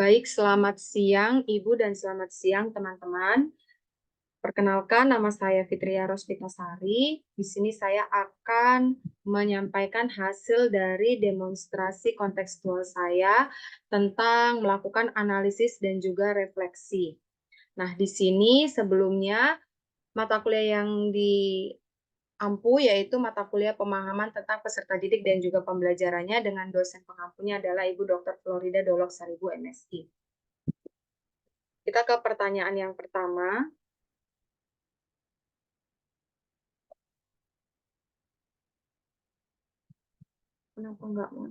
Baik, selamat siang Ibu dan selamat siang teman-teman. Perkenalkan, nama saya Fitria Rospitasari. Di sini saya akan menyampaikan hasil dari demonstrasi kontekstual saya tentang melakukan analisis dan juga refleksi. Nah, di sini sebelumnya mata kuliah yang diampu yaitu mata kuliah pemahaman tentang peserta didik dan juga pembelajarannya dengan dosen pengampunya adalah Ibu Dr. Florida Dolok Saribu, MSI. Kita ke pertanyaan yang pertama. Kenapa enggak mau?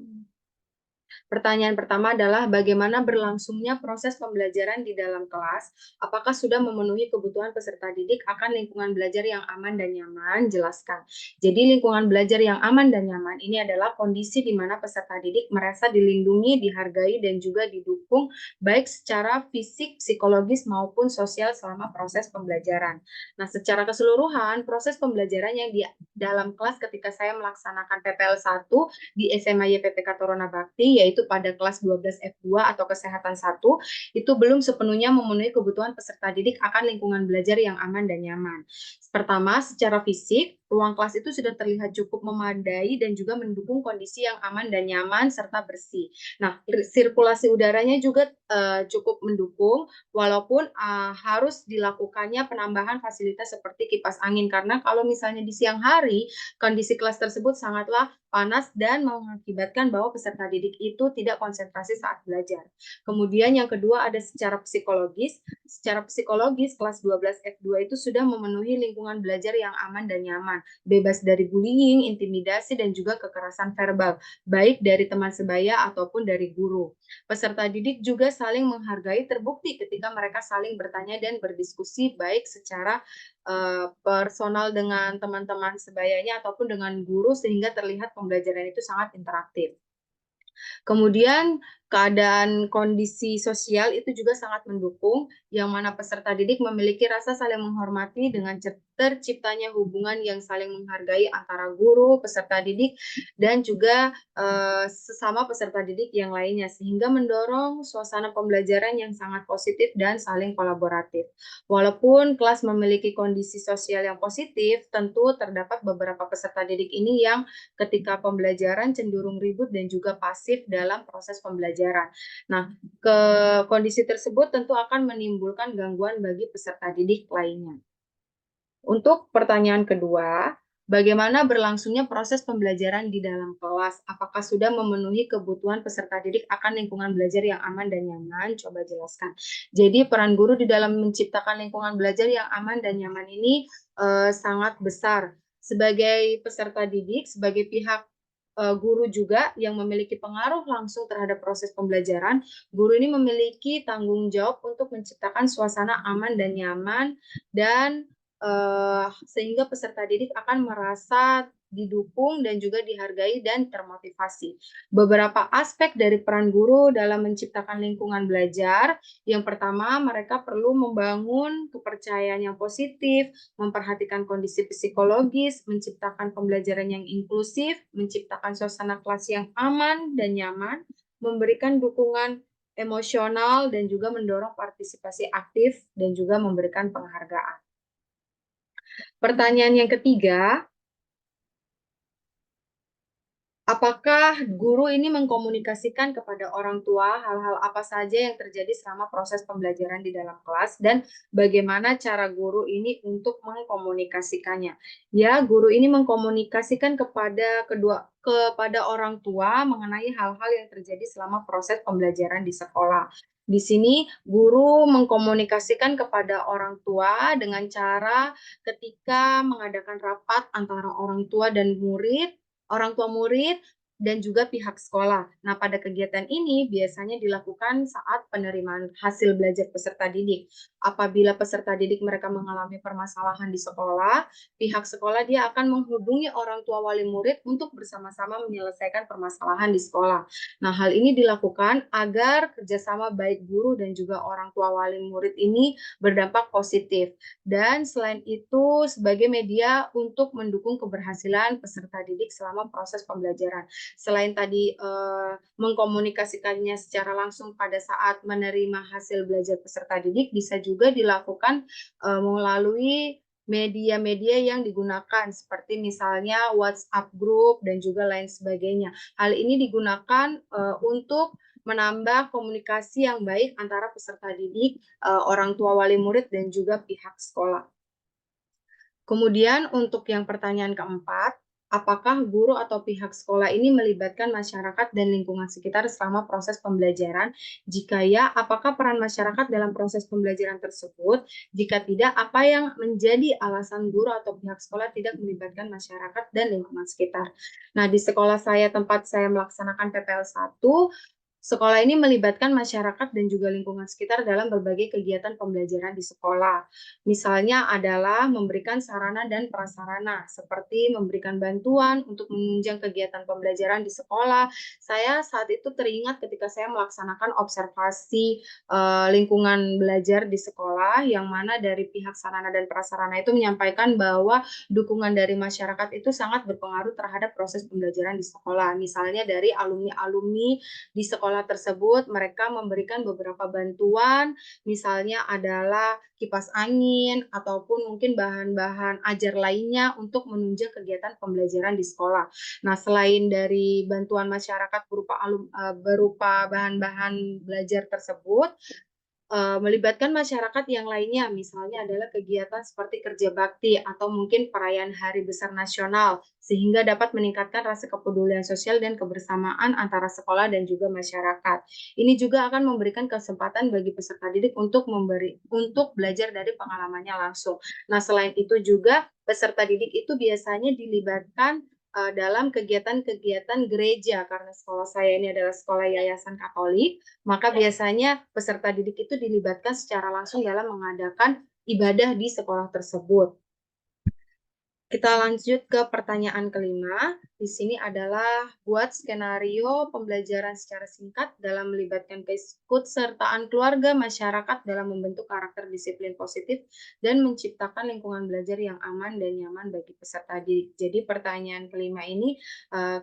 Pertanyaan pertama adalah bagaimana berlangsungnya proses pembelajaran di dalam kelas? Apakah sudah memenuhi kebutuhan peserta didik akan lingkungan belajar yang aman dan nyaman? Jelaskan. Jadi lingkungan belajar yang aman dan nyaman ini adalah kondisi di mana peserta didik merasa dilindungi, dihargai, dan juga didukung baik secara fisik, psikologis, maupun sosial selama proses pembelajaran. Nah, secara keseluruhan, proses pembelajaran yang di dalam kelas ketika saya melaksanakan PPL 1 di SMA YPPK Torona Bakti, yaitu pada kelas 12 F2 atau kesehatan 1, itu belum sepenuhnya memenuhi kebutuhan peserta didik akan lingkungan belajar yang aman dan nyaman. Pertama, secara fisik, ruang kelas itu sudah terlihat cukup memadai dan juga mendukung kondisi yang aman dan nyaman serta bersih. Nah, sirkulasi udaranya juga cukup mendukung, walaupun harus dilakukannya penambahan fasilitas seperti kipas angin, karena kalau misalnya di siang hari, kondisi kelas tersebut sangatlah panas dan mengakibatkan bahwa peserta didik itu tidak konsentrasi saat belajar. Kemudian yang kedua ada secara psikologis. Secara psikologis kelas 12 F2 itu sudah memenuhi lingkungan belajar yang aman dan nyaman, bebas dari bullying, intimidasi, dan juga kekerasan verbal, baik dari teman sebaya ataupun dari guru. Peserta didik juga saling menghargai terbukti ketika mereka saling bertanya dan berdiskusi baik secara personal dengan teman-teman sebayanya ataupun dengan guru sehingga terlihat pembelajaran itu sangat interaktif. Kemudian keadaan kondisi sosial itu juga sangat mendukung, yang mana peserta didik memiliki rasa saling menghormati dengan terciptanya hubungan yang saling menghargai antara guru, peserta didik, dan juga sesama peserta didik yang lainnya, sehingga mendorong suasana pembelajaran yang sangat positif dan saling kolaboratif. Walaupun kelas memiliki kondisi sosial yang positif, tentu terdapat beberapa peserta didik ini yang ketika pembelajaran cenderung ribut dan juga pasif dalam proses pembelajaran. Nah, kondisi tersebut tentu akan menimbulkan gangguan bagi peserta didik lainnya. Untuk pertanyaan kedua, bagaimana berlangsungnya proses pembelajaran di dalam kelas? Apakah sudah memenuhi kebutuhan peserta didik akan lingkungan belajar yang aman dan nyaman? Coba jelaskan. Jadi peran guru di dalam menciptakan lingkungan belajar yang aman dan nyaman ini sangat besar. Sebagai peserta didik, sebagai pihak guru juga yang memiliki pengaruh langsung terhadap proses pembelajaran, guru ini memiliki tanggung jawab untuk menciptakan suasana aman dan nyaman dan sehingga peserta didik akan merasa didukung dan juga dihargai dan termotivasi. Beberapa aspek dari peran guru dalam menciptakan lingkungan belajar, yang pertama mereka perlu membangun kepercayaan yang positif, memperhatikan kondisi psikologis, menciptakan pembelajaran yang inklusif, menciptakan suasana kelas yang aman dan nyaman, memberikan dukungan emosional dan juga mendorong partisipasi aktif dan juga memberikan penghargaan. Pertanyaan yang ketiga, apakah guru ini mengkomunikasikan kepada orang tua hal-hal apa saja yang terjadi selama proses pembelajaran di dalam kelas dan bagaimana cara guru ini untuk mengkomunikasikannya? Ya, guru ini mengkomunikasikan kepada orang tua mengenai hal-hal yang terjadi selama proses pembelajaran di sekolah. Di sini guru mengkomunikasikan kepada orang tua dengan cara ketika mengadakan rapat antara orang tua dan murid, orang tua murid, dan juga pihak sekolah. Nah, pada kegiatan ini biasanya dilakukan saat penerimaan hasil belajar peserta didik. apabila peserta didik mereka mengalami permasalahan di sekolah, pihak sekolah dia akan menghubungi orang tua wali murid untuk bersama-sama menyelesaikan permasalahan di sekolah. Nah, hal ini dilakukan agar kerjasama baik guru dan juga orang tua wali murid ini berdampak positif. Dan selain itu, sebagai media untuk mendukung keberhasilan peserta didik selama proses pembelajaran. Selain tadi mengkomunikasikannya secara langsung pada saat menerima hasil belajar peserta didik, bisa juga dilakukan melalui media-media yang digunakan seperti misalnya WhatsApp group dan juga lain sebagainya. Hal ini digunakan untuk menambah komunikasi yang baik antara peserta didik, orang tua wali murid dan juga pihak sekolah. Kemudian untuk yang pertanyaan keempat, apakah guru atau pihak sekolah ini melibatkan masyarakat dan lingkungan sekitar selama proses pembelajaran? Jika ya, apakah peran masyarakat dalam proses pembelajaran tersebut? Jika tidak, apa yang menjadi alasan guru atau pihak sekolah tidak melibatkan masyarakat dan lingkungan sekitar? Nah, di sekolah saya tempat saya melaksanakan PPL 1, sekolah ini melibatkan masyarakat dan juga lingkungan sekitar dalam berbagai kegiatan pembelajaran di sekolah. Misalnya adalah memberikan sarana dan prasarana, seperti memberikan bantuan untuk menunjang kegiatan pembelajaran di sekolah. Saya saat itu teringat ketika saya melaksanakan observasi lingkungan belajar di sekolah, yang mana dari pihak sarana dan prasarana itu menyampaikan bahwa dukungan dari masyarakat itu sangat berpengaruh terhadap proses pembelajaran di sekolah. Misalnya dari alumni-alumni di sekolah tersebut, mereka memberikan beberapa bantuan, misalnya adalah kipas angin, ataupun mungkin bahan-bahan ajar lainnya untuk menunjang kegiatan pembelajaran di sekolah. Nah, selain dari bantuan masyarakat berupa bahan-bahan belajar tersebut, melibatkan masyarakat yang lainnya, misalnya adalah kegiatan seperti kerja bakti atau mungkin perayaan Hari Besar Nasional, sehingga dapat meningkatkan rasa kepedulian sosial dan kebersamaan antara sekolah dan juga masyarakat. Ini juga akan memberikan kesempatan bagi peserta didik untuk belajar dari pengalamannya langsung. Nah, selain itu juga peserta didik itu biasanya dilibatkan dalam kegiatan-kegiatan gereja, karena sekolah saya ini adalah sekolah yayasan Katolik, maka biasanya peserta didik itu dilibatkan secara langsung dalam mengadakan ibadah di sekolah tersebut. Kita lanjut ke pertanyaan kelima. Di sini adalah buat skenario pembelajaran secara singkat dalam melibatkan keikutsertaan keluarga, masyarakat dalam membentuk karakter disiplin positif dan menciptakan lingkungan belajar yang aman dan nyaman bagi peserta didik. Jadi pertanyaan kelima ini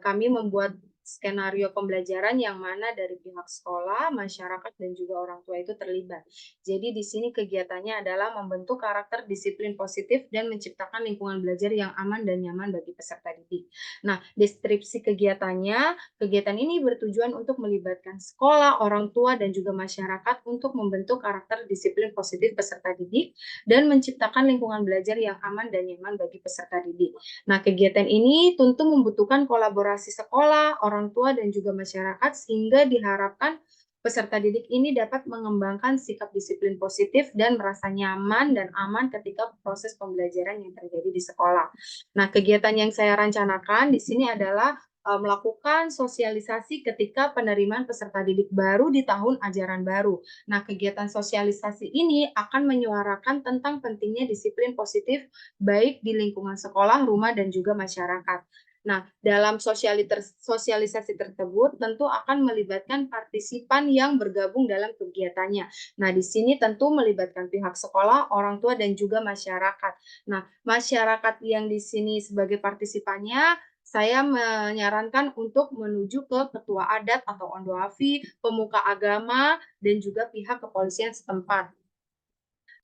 kami membuat skenario pembelajaran yang mana dari pihak sekolah, masyarakat, dan juga orang tua itu terlibat. Jadi di sini kegiatannya adalah membentuk karakter disiplin positif dan menciptakan lingkungan belajar yang aman dan nyaman bagi peserta didik. Nah, deskripsi kegiatannya, kegiatan ini bertujuan untuk melibatkan sekolah, orang tua, dan juga masyarakat untuk membentuk karakter disiplin positif peserta didik dan menciptakan lingkungan belajar yang aman dan nyaman bagi peserta didik. Nah, kegiatan ini tentu membutuhkan kolaborasi sekolah, orang tua, dan juga masyarakat, sehingga diharapkan peserta didik ini dapat mengembangkan sikap disiplin positif dan merasa nyaman dan aman ketika proses pembelajaran yang terjadi di sekolah. Nah, kegiatan yang saya rencanakan di sini adalah melakukan sosialisasi ketika penerimaan peserta didik baru di tahun ajaran baru. Nah, kegiatan sosialisasi ini akan menyuarakan tentang pentingnya disiplin positif baik di lingkungan sekolah, rumah, dan juga masyarakat. Nah, dalam sosialisasi tersebut tentu akan melibatkan partisipan yang bergabung dalam kegiatannya. Nah, di sini tentu melibatkan pihak sekolah, orang tua, dan juga masyarakat. Nah, masyarakat yang di sini sebagai partisipannya, saya menyarankan untuk menuju ke ketua adat atau ondoafi, pemuka agama, dan juga pihak kepolisian setempat.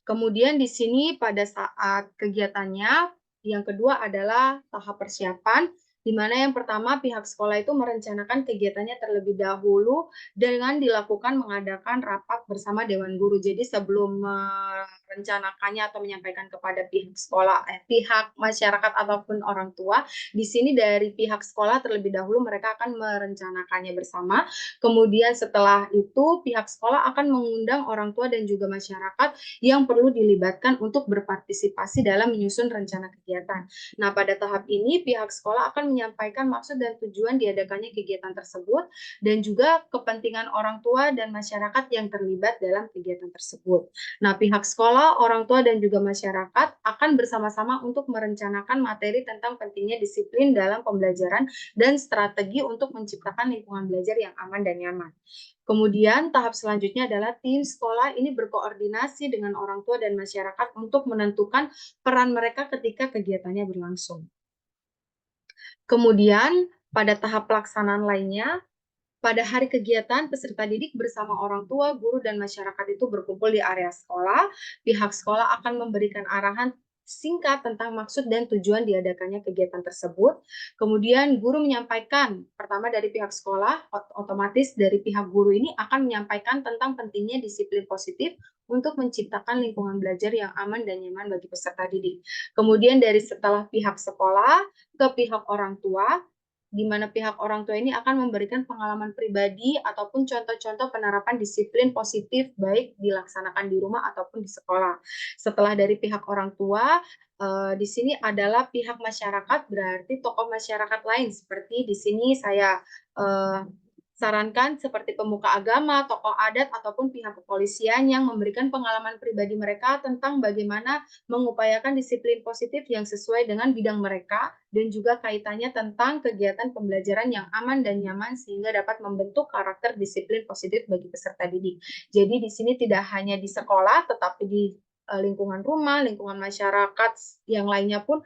Kemudian di sini pada saat kegiatannya, yang kedua adalah tahap persiapan, di mana yang pertama pihak sekolah itu merencanakan kegiatannya terlebih dahulu dengan dilakukan mengadakan rapat bersama Dewan Guru. Jadi sebelum merencanakannya atau menyampaikan kepada pihak sekolah, pihak masyarakat ataupun orang tua, di sini dari pihak sekolah terlebih dahulu mereka akan merencanakannya bersama. Kemudian setelah itu pihak sekolah akan mengundang orang tua dan juga masyarakat yang perlu dilibatkan untuk berpartisipasi dalam menyusun rencana kegiatan. Nah, pada tahap ini pihak sekolah akan menyampaikan maksud dan tujuan diadakannya kegiatan tersebut, dan juga kepentingan orang tua dan masyarakat yang terlibat dalam kegiatan tersebut. Nah, pihak sekolah, orang tua, dan juga masyarakat akan bersama-sama untuk merencanakan materi tentang pentingnya disiplin dalam pembelajaran dan strategi untuk menciptakan lingkungan belajar yang aman dan nyaman. Kemudian tahap selanjutnya adalah tim sekolah ini berkoordinasi dengan orang tua dan masyarakat untuk menentukan peran mereka ketika kegiatannya berlangsung. Kemudian pada tahap pelaksanaan lainnya, pada hari kegiatan, peserta didik bersama orang tua, guru, dan masyarakat itu berkumpul di area sekolah. Pihak sekolah akan memberikan arahan singkat tentang maksud dan tujuan diadakannya kegiatan tersebut. Kemudian guru menyampaikan, pertama dari pihak sekolah, otomatis dari pihak guru ini akan menyampaikan tentang pentingnya disiplin positif untuk menciptakan lingkungan belajar yang aman dan nyaman bagi peserta didik. Kemudian dari setelah pihak sekolah ke pihak orang tua, di mana pihak orang tua ini akan memberikan pengalaman pribadi ataupun contoh-contoh penerapan disiplin positif baik dilaksanakan di rumah ataupun di sekolah. Setelah dari pihak orang tua, di sini adalah pihak masyarakat, berarti tokoh masyarakat lain seperti di sini saya sarankan seperti pemuka agama, tokoh adat, ataupun pihak kepolisian yang memberikan pengalaman pribadi mereka tentang bagaimana mengupayakan disiplin positif yang sesuai dengan bidang mereka dan juga kaitannya tentang kegiatan pembelajaran yang aman dan nyaman sehingga dapat membentuk karakter disiplin positif bagi peserta didik. Jadi di sini tidak hanya di sekolah, tetapi di lingkungan rumah, lingkungan masyarakat yang lainnya pun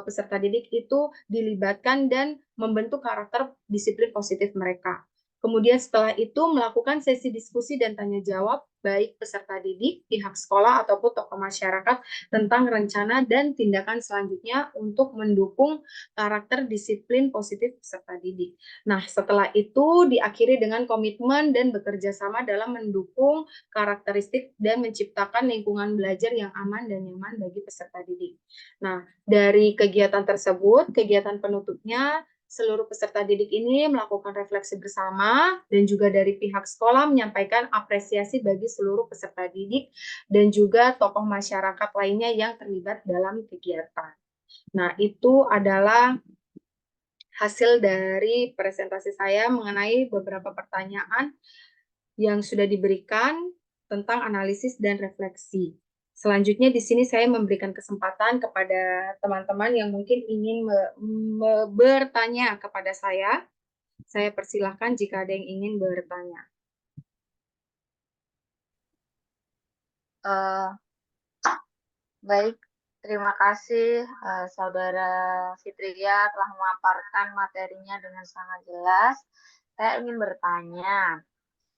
peserta didik itu dilibatkan dan membentuk karakter disiplin positif mereka. Kemudian setelah itu melakukan sesi diskusi dan tanya jawab baik peserta didik, pihak sekolah, ataupun tokoh masyarakat tentang rencana dan tindakan selanjutnya untuk mendukung karakter disiplin positif peserta didik. Nah, setelah itu diakhiri dengan komitmen dan bekerja sama dalam mendukung karakteristik dan menciptakan lingkungan belajar yang aman dan nyaman bagi peserta didik. Nah, dari kegiatan tersebut, kegiatan penutupnya, seluruh peserta didik ini melakukan refleksi bersama dan juga dari pihak sekolah menyampaikan apresiasi bagi seluruh peserta didik dan juga tokoh masyarakat lainnya yang terlibat dalam kegiatan. Nah, itu adalah hasil dari presentasi saya mengenai beberapa pertanyaan yang sudah diberikan tentang analisis dan refleksi. Selanjutnya di sini saya memberikan kesempatan kepada teman-teman yang mungkin ingin bertanya kepada saya. Saya persilahkan jika ada yang ingin bertanya. Baik, terima kasih Saudara Fitria telah memaparkan materinya dengan sangat jelas. Saya ingin bertanya,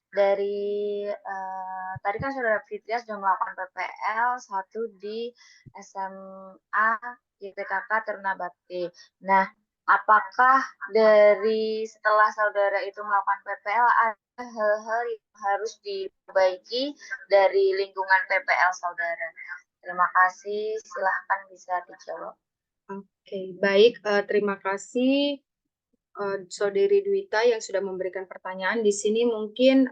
dari tadi kan Saudara Fitria sudah melakukan PPL 1 di SMA YPKK Teruna Bakti. Nah, apakah dari setelah Saudara itu melakukan PPL ada hal-hal yang harus diperbaiki dari lingkungan PPL Saudara? Terima kasih, silahkan bisa dijawab. Oke, baik. Terima kasih Saudari Dwita yang sudah memberikan pertanyaan. Di sini mungkin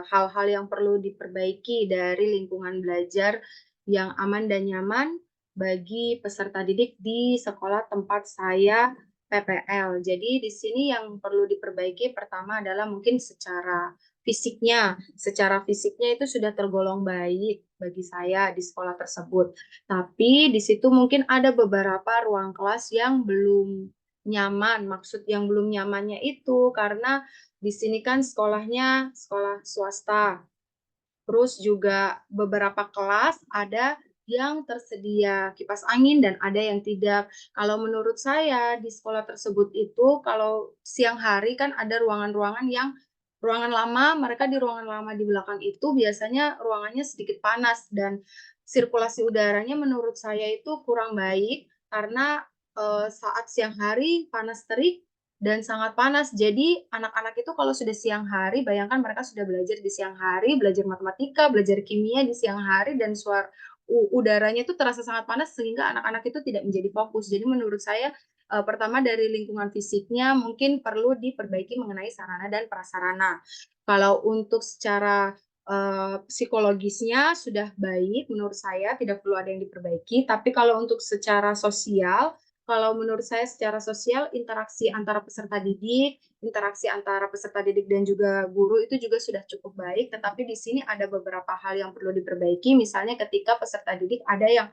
hal-hal yang perlu diperbaiki dari lingkungan belajar yang aman dan nyaman bagi peserta didik di sekolah tempat saya PPL. Jadi di sini yang perlu diperbaiki pertama adalah mungkin secara fisiknya. Secara fisiknya itu sudah tergolong baik bagi saya di sekolah tersebut. Tapi di situ mungkin ada beberapa ruang kelas yang belum nyaman. Maksud yang belum nyamannya itu karena di sini kan sekolahnya sekolah swasta. Terus juga beberapa kelas ada yang tersedia kipas angin dan ada yang tidak. Kalau menurut saya di sekolah tersebut itu kalau siang hari kan ada ruangan-ruangan yang ruangan lama, mereka di ruangan lama di belakang itu biasanya ruangannya sedikit panas dan sirkulasi udaranya menurut saya itu kurang baik karena saat siang hari panas terik dan sangat panas. Jadi anak-anak itu kalau sudah siang hari, bayangkan mereka sudah belajar di siang hari, belajar matematika, belajar kimia di siang hari dan udaranya itu terasa sangat panas sehingga anak-anak itu tidak menjadi fokus. Jadi menurut saya pertama dari lingkungan fisiknya mungkin perlu diperbaiki mengenai sarana dan prasarana. Kalau untuk secara psikologisnya sudah baik menurut saya, tidak perlu ada yang diperbaiki. Tapi kalau untuk secara sosial kalau menurut saya secara sosial, interaksi antara peserta didik, interaksi antara peserta didik dan juga guru itu juga sudah cukup baik, tetapi di sini ada beberapa hal yang perlu diperbaiki, misalnya ketika peserta didik ada yang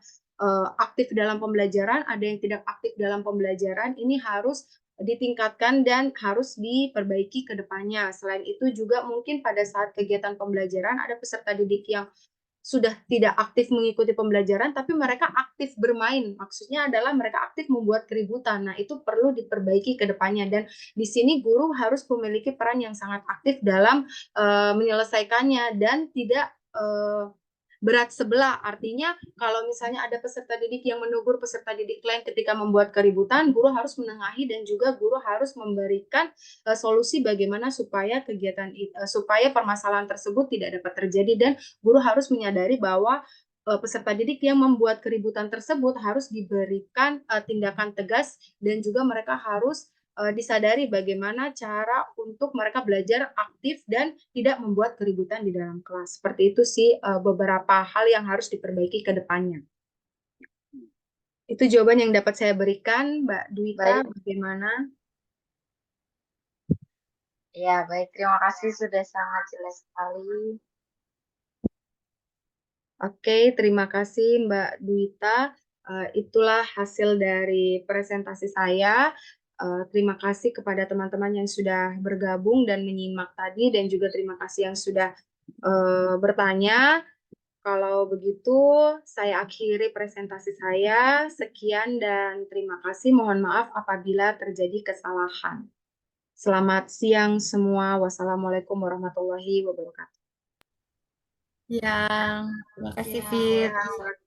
aktif dalam pembelajaran, ada yang tidak aktif dalam pembelajaran, ini harus ditingkatkan dan harus diperbaiki ke depannya. Selain itu juga mungkin pada saat kegiatan pembelajaran ada peserta didik yang sudah tidak aktif mengikuti pembelajaran, tapi mereka aktif bermain. Maksudnya adalah mereka aktif membuat keributan. Nah, itu perlu diperbaiki ke depannya. Dan di sini guru harus memiliki peran yang sangat aktif dalam menyelesaikannya dan tidak berat sebelah. Artinya kalau misalnya ada peserta didik yang menegur peserta didik lain ketika membuat keributan, guru harus menengahi dan juga guru harus memberikan solusi bagaimana supaya supaya permasalahan tersebut tidak dapat terjadi, dan guru harus menyadari bahwa peserta didik yang membuat keributan tersebut harus diberikan tindakan tegas, dan juga mereka harus disadari bagaimana cara untuk mereka belajar aktif dan tidak membuat keributan di dalam kelas. Seperti itu sih beberapa hal yang harus diperbaiki ke depannya. Itu jawaban yang dapat saya berikan, Mbak Dwita. Baik, Bagaimana? ya baik. Terima kasih sudah sangat jelas sekali. Oke, terima kasih Mbak Dwita. Itulah hasil dari presentasi saya. Terima kasih kepada teman-teman yang sudah bergabung dan menyimak tadi, dan juga terima kasih yang sudah bertanya. Kalau begitu, saya akhiri presentasi saya. Sekian dan terima kasih. Mohon maaf apabila terjadi kesalahan. Selamat siang semua. Wassalamualaikum warahmatullahi wabarakatuh. Yang terima kasih, Fit. Ya,